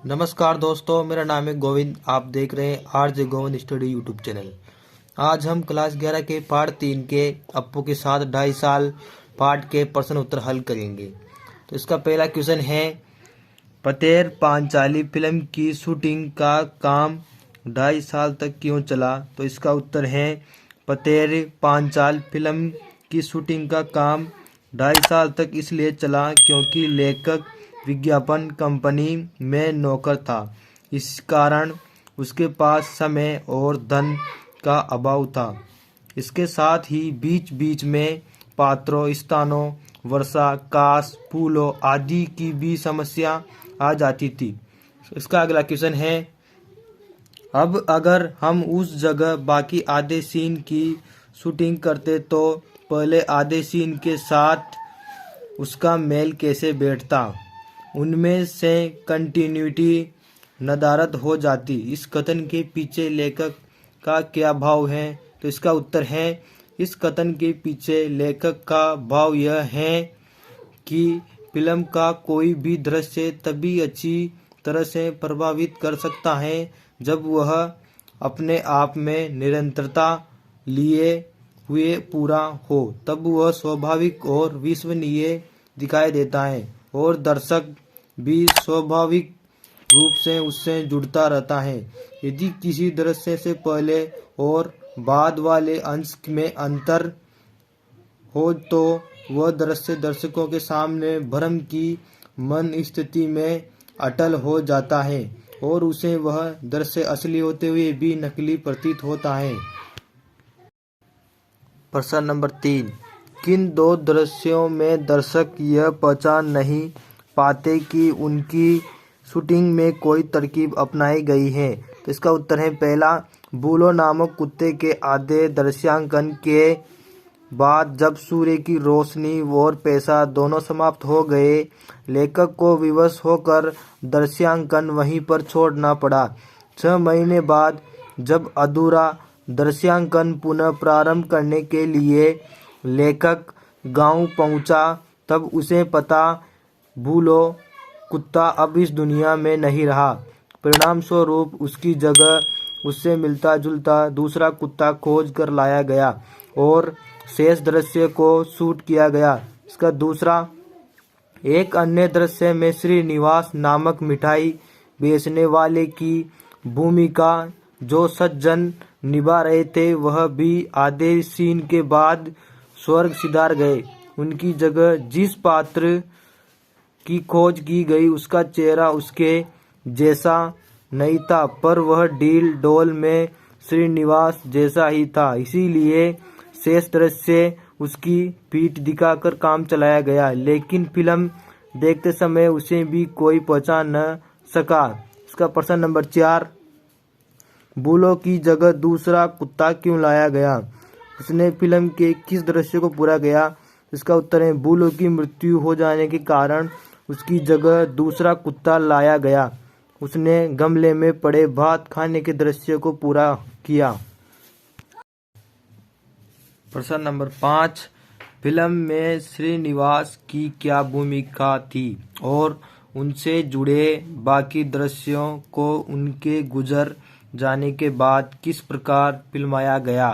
नमस्कार दोस्तों, मेरा नाम है गोविंद। आप देख रहे हैं RJ Govind study YouTube channel. आज हम क्लास 11 के पार्ट 3 के अप्पू के साथ 2.5 साल पार्ट के प्रश्न उत्तर हल करेंगे। तो इसका पहला क्वेश्चन है, पतेर पांचाली फिल्म की शूटिंग का काम 2.5 साल तक क्यों चला? तो इसका उत्तर है, पतेर पांचाल फिल्म की शूटिंग का काम 2.5 साल तक इसलिए चला क्योंकि लेखक विज्ञापन कंपनी में नौकर था। इस कारण उसके पास समय और धन का अभाव था। इसके साथ ही बीच बीच में पात्रों, स्थानों, वर्षा, काश, फूलों आदि की भी समस्या आ जाती थी। इसका अगला क्वेश्चन है, अब अगर हम उस जगह बाकी आधे सीन की शूटिंग करते तो पहले आधे सीन के साथ उसका मेल कैसे बैठता? उनमें से कंटिन्यूटी नदारद हो जाती। इस कथन के पीछे लेखक का क्या भाव है? तो इसका उत्तर है, इस कथन के पीछे लेखक का भाव यह है कि फिल्म का कोई भी दृश्य तभी अच्छी तरह से प्रभावित कर सकता है जब वह अपने आप में निरंतरता लिए हुए पूरा हो, तब वह स्वाभाविक और विश्वसनीय दिखाई देता है और दर्शक भी स्वाभाविक रूप से उससे जुड़ता रहता है। यदि किसी दृश्य से पहले और बाद वाले अंश में अंतर हो तो वह दृश्य दर्शकों के सामने भ्रम की मन स्थिति में अटल हो जाता है और उसे वह दृश्य असली होते हुए भी नकली प्रतीत होता है। प्रश्न नंबर 3, किन दो दृश्यों में दर्शक यह पहचान नहीं पाते कि उनकी शूटिंग में कोई तरकीब अपनाई गई है? तो इसका उत्तर है, पहला, बूलो नामक कुत्ते के आधे दृश्यांकन के बाद जब सूर्य की रोशनी और पैसा दोनों समाप्त हो गए, लेखक को विवश होकर दृश्यांकन वहीं पर छोड़ना पड़ा। 6 महीने बाद जब अधूरा दृश्यांकन पुनः प्रारंभ करने के लिए लेखक गांव पहुंचा, तब उसे पता बूलो कुत्ता अब इस दुनिया में नहीं रहा। परिणाम स्वरूप उसकी जगह उससे मिलता जुलता दूसरा कुत्ता खोज कर लाया गया और शेष दृश्य को शूट किया गया। इसका दूसरा, एक अन्य दृश्य में श्रीनिवास नामक मिठाई बेचने वाले की भूमिका जो सज्जन निभा रहे थे, वह भी आधे सीन के बाद स्वर्ग सिधार गए। उनकी जगह जिस पात्र की खोज की गई उसका चेहरा उसके जैसा नहीं था, पर वह डील डोल में श्रीनिवास जैसा ही था। इसीलिए शेष दृश्य उसकी पीठ दिखाकर काम चलाया गया, लेकिन फिल्म देखते समय उसे भी कोई पहचान न सका। इसका प्रश्न नंबर 4, बूलो की जगह दूसरा कुत्ता क्यों लाया गया? उसने फिल्म के किस दृश्य को पूरा किया? इसका उत्तर है, बूलो की मृत्यु हो जाने के कारण उसकी जगह दूसरा कुत्ता लाया गया। उसने गमले में पड़े भात खाने के दृश्य को पूरा किया। प्रश्न नंबर 5, फिल्म में श्रीनिवास की क्या भूमिका थी और उनसे जुड़े बाकी दृश्यों को उनके गुजर जाने के बाद किस प्रकार फिल्माया गया?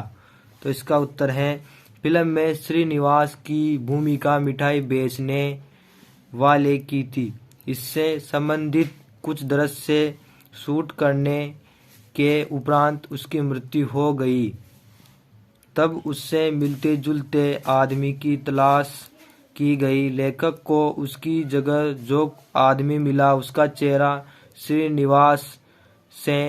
तो इसका उत्तर है, फिल्म में श्रीनिवास की भूमिका मिठाई बेचने वाले की थी। इससे संबंधित कुछ दृश्य शूट करने के उपरांत उसकी मृत्यु हो गई। तब उससे मिलते जुलते आदमी की तलाश की गई। लेखक को उसकी जगह जो आदमी मिला उसका चेहरा श्रीनिवास से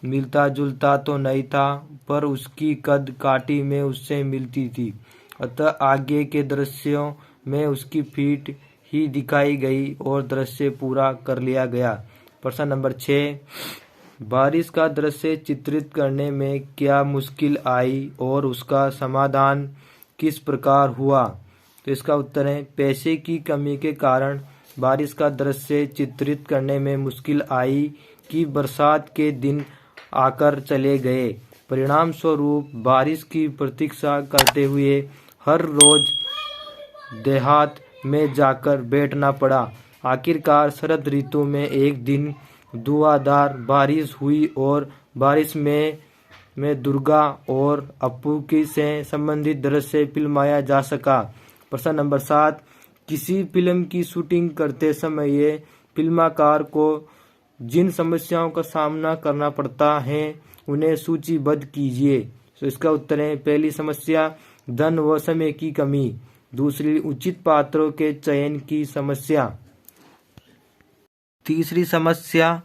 मिलता जुलता तो नहीं था, पर उसकी कद काठी में उससे मिलती थी। अतः आगे के दृश्यों में उसकी पीठ ही दिखाई गई और दृश्य पूरा कर लिया गया। प्रश्न नंबर 6, बारिश का दृश्य चित्रित करने में क्या मुश्किल आई और उसका समाधान किस प्रकार हुआ? तो इसका उत्तर है, पैसे की कमी के कारण बारिश का दृश्य चित्रित करने में मुश्किल आई कि बरसात के दिन आकर चले गए। परिणाम स्वरूप बारिश की प्रतीक्षा करते हुए हर रोज देहात में जाकर बैठना पड़ा। आखिरकार शरद ऋतु में एक दिन धुआंधार बारिश हुई और बारिश में दुर्गा और अप्पू की से संबंधित दृश्य फिल्माया जा सका। प्रश्न नंबर 7, किसी फिल्म की शूटिंग करते समय फिल्मकार को जिन समस्याओं का सामना करना पड़ता है उन्हें सूचीबद्ध कीजिए। तो इसका उत्तर है, पहली समस्या धन व समय की कमी, दूसरी उचित पात्रों के चयन की समस्या, तीसरी समस्या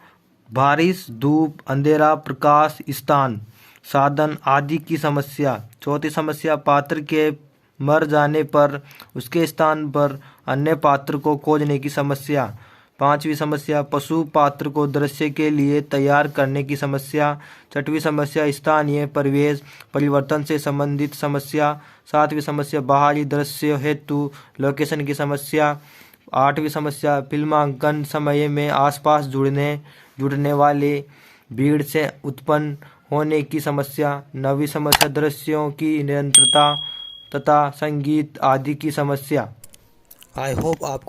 बारिश, धूप, अंधेरा, प्रकाश, स्थान, साधन आदि की समस्या, चौथी समस्या पात्र के मर जाने पर उसके स्थान पर अन्य पात्र को खोजने की समस्या, पांचवी समस्या पशु पात्र को दृश्य के लिए तैयार करने की समस्या, छठवीं समस्या स्थानीय परिवेश परिवर्तन से संबंधित समस्या, सातवीं समस्या बाहरी दृश्य हेतु लोकेशन की समस्या, आठवीं समस्या फिल्मांकन समय में आसपास जुड़ने वाले भीड़ से उत्पन्न होने की समस्या, नवीं समस्या दृश्यों की निरंतरता तथा संगीत आदि की समस्या। आई होप आपको